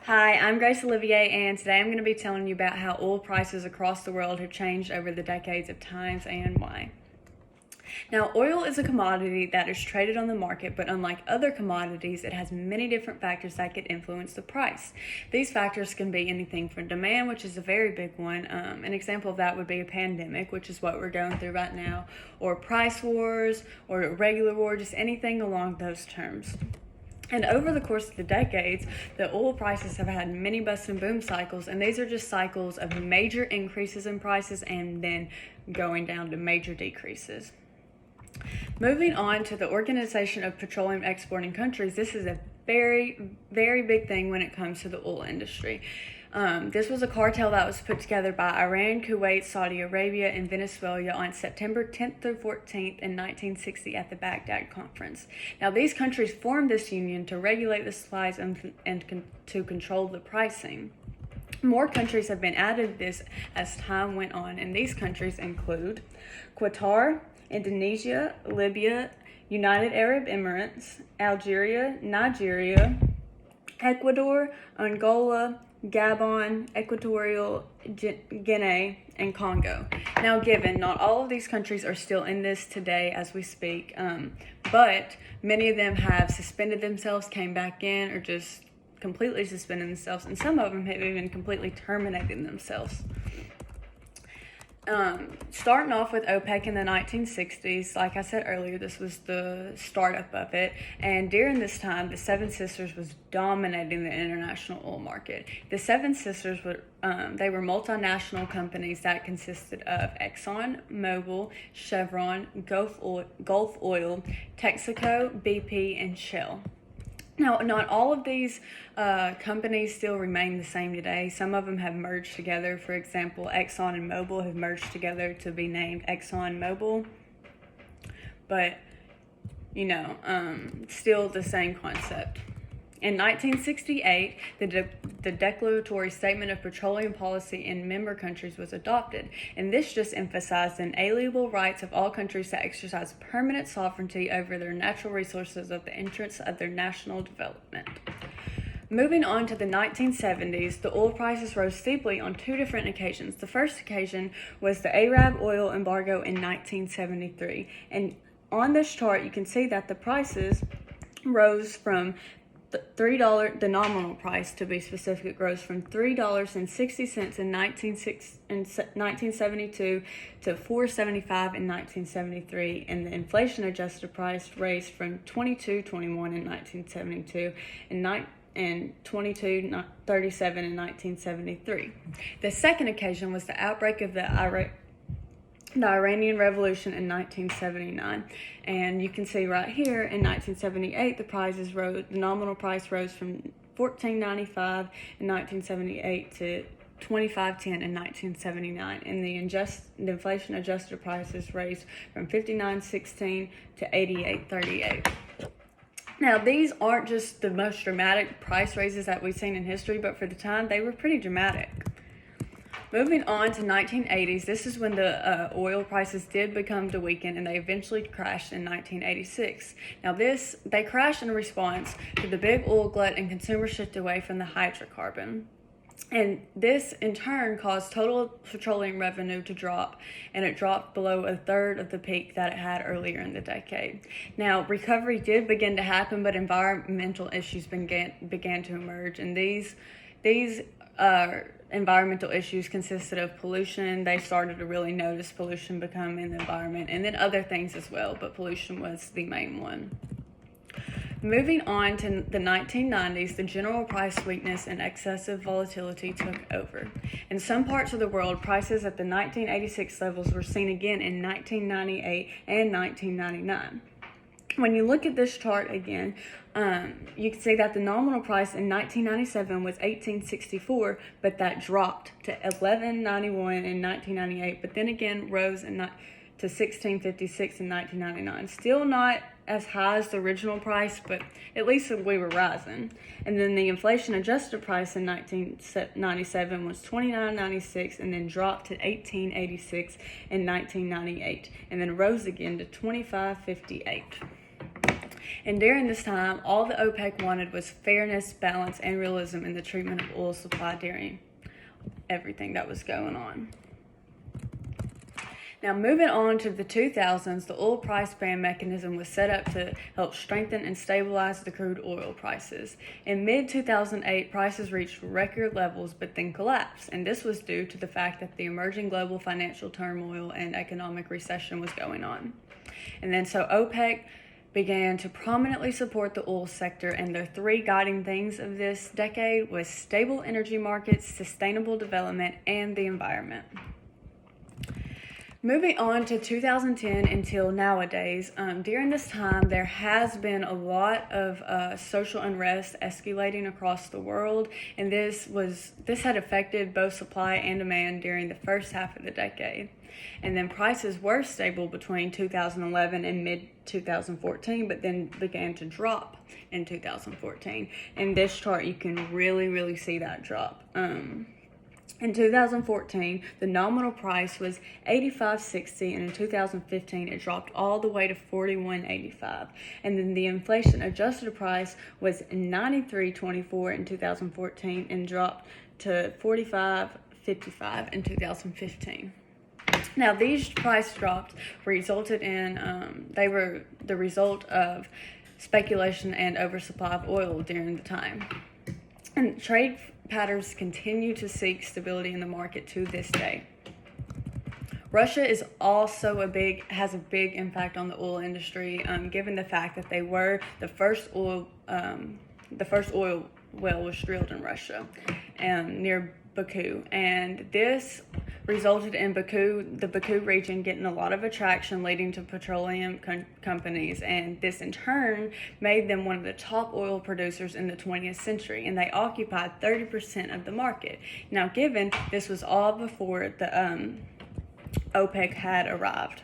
Hi, I'm Grace Olivier, and today I'm going to be telling you about how oil prices across the world have changed over the decades of times and why. Now, oil is a commodity that is traded on the market, but unlike other commodities, it has many different factors that could influence the price. These factors can be anything from demand, which is a very big one. An example of that would be a pandemic, which is what we're going through right now, or price wars, or a regular war, just anything along those terms. And over the course of the decades, the oil prices have had many bust and boom cycles, and these are just cycles of major increases in prices and then going down to major decreases. Moving on to the Organization of Petroleum Exporting Countries, this is a very, very big thing when it comes to the oil industry. This was a cartel that was put together by Iran, Kuwait, Saudi Arabia, and Venezuela on September 10th through 14th in 1960 at the Baghdad Conference. Now, these countries formed this union to regulate the supplies and to control the pricing. More countries have been added to this as time went on, and these countries include Qatar, Indonesia, Libya, United Arab Emirates, Algeria, Nigeria, Ecuador, Angola, Gabon, Equatorial Guinea, and Congo. Now, given not all of these countries are still in this today as we speak, but many of them have suspended themselves, came back in, or just completely suspended themselves, and some of them have even completely terminated themselves. Starting off with OPEC in the 1960s, like I said earlier, this was the startup of it, and during this time, the Seven Sisters was dominating the international oil market. The Seven Sisters were multinational companies that consisted of Exxon, Mobil, Chevron, Gulf Oil, Texaco, BP, and Shell. Now, not all of these companies still remain the same today. Some of them have merged together. For example, Exxon and Mobil have merged together to be named Exxon Mobil. But, still the same concept. In 1968, the Declaratory Statement of Petroleum Policy in member countries was adopted, and this just emphasized the inalienable rights of all countries to exercise permanent sovereignty over their natural resources of the interests of their national development. Moving on to the 1970s, the oil prices rose steeply on two different occasions. The first occasion was the Arab oil embargo in 1973, and on this chart you can see that the prices rose from the nominal price, to be specific, rose from $3.60 in 1972 to $4.75 in 1973, and the inflation-adjusted price raised from $22.21 in 1972 and $22.37 in 1973. The second occasion was the outbreak of the Iranian Revolution in 1979, and you can see right here in 1978 the nominal price rose from $14.95 in 1978 to $25.10 in 1979, and the inflation adjusted prices raised from $59.16 to $88.38. Now, these aren't just the most dramatic price raises that we've seen in history, but for the time they were pretty dramatic. Moving on to 1980s, this is when the oil prices did become to weaken, and they eventually crashed in 1986. Now they crashed in response to the big oil glut and consumer shift away from the hydrocarbon. And this in turn caused total petroleum revenue to drop, and it dropped below a third of the peak that it had earlier in the decade. Now, recovery did begin to happen, but environmental issues began to emerge, and these environmental issues consisted of pollution. They started to really notice pollution become in the environment, and then other things as well, but pollution was the main one. Moving on to the 1990s, the general price weakness and excessive volatility took over. In some parts of the world, prices at the 1986 levels were seen again in 1998 and 1999. When you look at this chart again, you can see that the nominal price in 1997 was $18.64, but that dropped to $11.91 in 1998, but then again rose to $16.56 in 1999. Still not as high as the original price, but at least we were rising. And then the inflation-adjusted price in 1997 was $29.96, and then dropped to $18.86 in 1998, and then rose again to $25.58. And during this time, all the OPEC wanted was fairness, balance, and realism in the treatment of oil supply during everything that was going on. Now, moving on to the 2000s, the oil price band mechanism was set up to help strengthen and stabilize the crude oil prices. In mid-2008, prices reached record levels but then collapsed, and this was due to the fact that the emerging global financial turmoil and economic recession was going on. And then so OPEC began to prominently support the oil sector, and their three guiding things of this decade was stable energy markets, sustainable development, and the environment. Moving on to 2010 until nowadays, during this time there has been a lot of social unrest escalating across the world, and this had affected both supply and demand during the first half of the decade. And then prices were stable between 2011 and mid-2014, but then began to drop in 2014. In this chart, you can really see that drop. In 2014, the nominal price was $85.60, and in 2015, it dropped all the way to $41.85. And then the inflation-adjusted price was $93.24 in 2014 and dropped to $45.55 in 2015. Now, these price drops resulted in, they were the result of speculation and oversupply of oil during the time. And trade patterns continue to seek stability in the market to this day. Russia is also has a big impact on the oil industry, given the fact that they were the first oil well was drilled in Russia, near Baku, and this resulted in the Baku region getting a lot of attraction, leading to petroleum companies, and this in turn made them one of the top oil producers in the 20th century, and they occupied 30% of the market. Now, given this was all before the OPEC had arrived.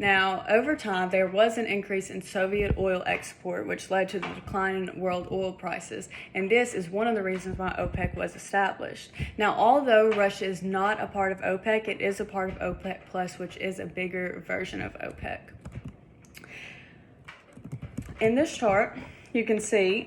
Now, over time, there was an increase in Soviet oil export, which led to the decline in world oil prices, and this is one of the reasons why OPEC was established. Now, although Russia is not a part of OPEC, it is a part of OPEC Plus, which is a bigger version of OPEC. In this chart, you can see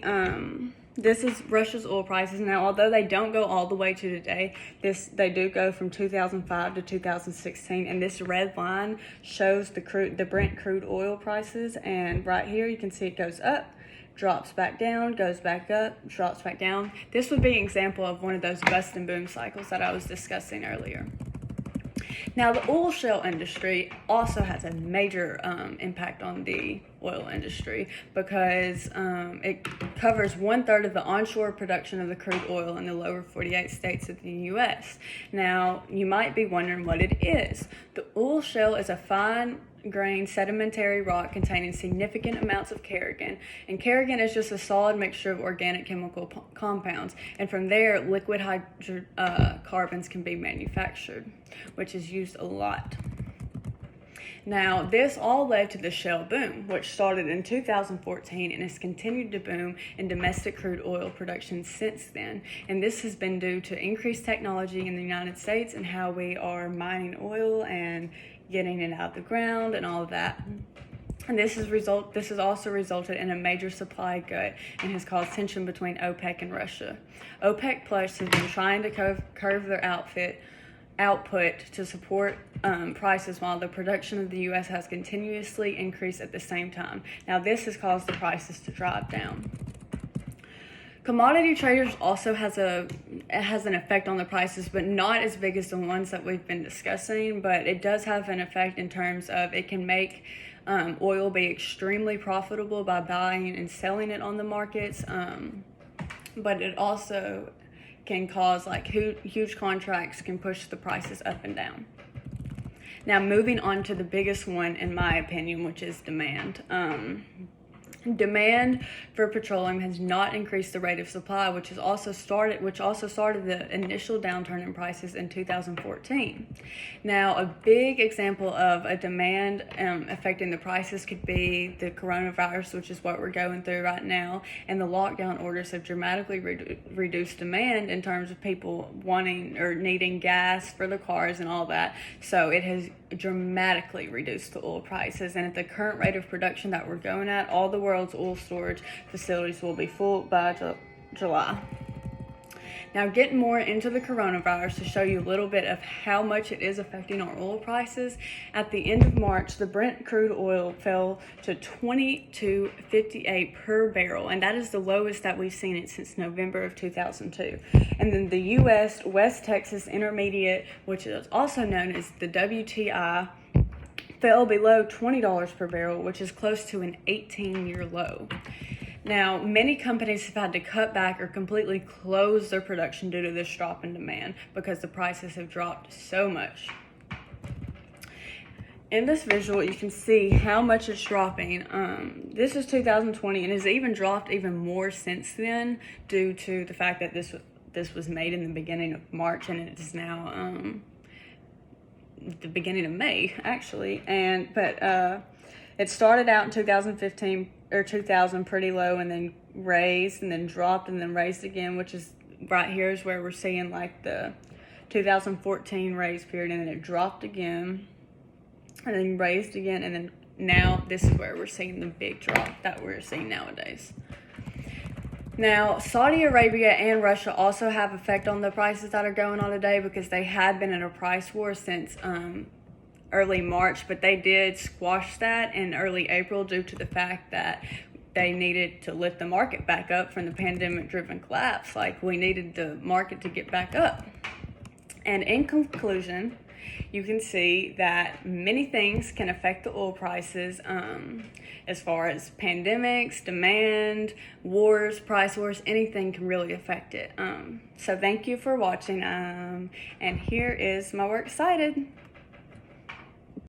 this is Russia's oil prices. Now, although they don't go all the way to today, they do go from 2005 to 2016, and this red line shows the Brent crude oil prices, and right here you can see it goes up, drops back down, goes back up, drops back down. This would be an example of one of those bust and boom cycles that I was discussing earlier. Now, the oil shale industry also has a major impact on the oil industry because it covers 1/3 of the onshore production of the crude oil in the lower 48 states of the U.S. Now, you might be wondering what it is. The oil shale is a fine-grained sedimentary rock containing significant amounts of carrigan, and carrigan is just a solid mixture of organic chemical compounds, and from there liquid hydrocarbons can be manufactured, which is used a lot. Now, this all led to the shale boom, which started in 2014 and has continued to boom in domestic crude oil production since then. And this has been due to increased technology in the United States and how we are mining oil and getting it out of the ground and all of that. And this has also resulted in a major supply glut and has caused tension between OPEC and Russia. OPEC Plus has been trying to curb their output to support prices, while the production of the U.S. has continuously increased at the same time. Now, this has caused the prices to drop down. Commodity traders also has an effect on the prices, but not as big as the ones that we've been discussing, but it does have an effect in terms of it can make oil be extremely profitable by buying and selling it on the markets, but it also can cause huge contracts can push the prices up and down. Now, moving on to the biggest one, in my opinion, which is demand. Demand for petroleum has not increased the rate of supply, which also started the initial downturn in prices in 2014. Now, a big example of a demand affecting the prices could be the coronavirus, which is what we're going through right now, and the lockdown orders have dramatically reduced demand in terms of people wanting or needing gas for their cars and all that. So it has dramatically reduced the oil prices, and at the current rate of production that we're going at, all the world world's oil storage facilities will be full by July. Now, getting more into the coronavirus to show you a little bit of how much it is affecting our oil prices. At the end of March, the Brent crude oil fell to $22.58 per barrel, and that is the lowest that we've seen it since November of 2002. And then the U.S. West Texas Intermediate, which is also known as the WTI, fell below $20 per barrel, which is close to an 18-year low. Now, many companies have had to cut back or completely close their production due to this drop in demand because the prices have dropped so much. In this visual, you can see how much it's dropping. This is 2020 and has even dropped even more since then due to the fact that this was made in the beginning of March and it is now the beginning of May, actually. But it started out in 2015 or 2000 pretty low, and then raised, and then dropped, and then raised again, which is right here is where we're seeing like the 2014 raise period, and then it dropped again, and then raised again, and then now this is where we're seeing the big drop that we're seeing nowadays. Now, Saudi Arabia and Russia also have effect on the prices that are going on today because they had been in a price war since early March, but they did squash that in early April due to the fact that they needed to lift the market back up from the pandemic-driven collapse. Like, we needed the market to get back up. And in conclusion, you can see that many things can affect the oil prices as far as pandemics, demand, wars, price wars, anything can really affect it. So thank you for watching, and here is my works cited.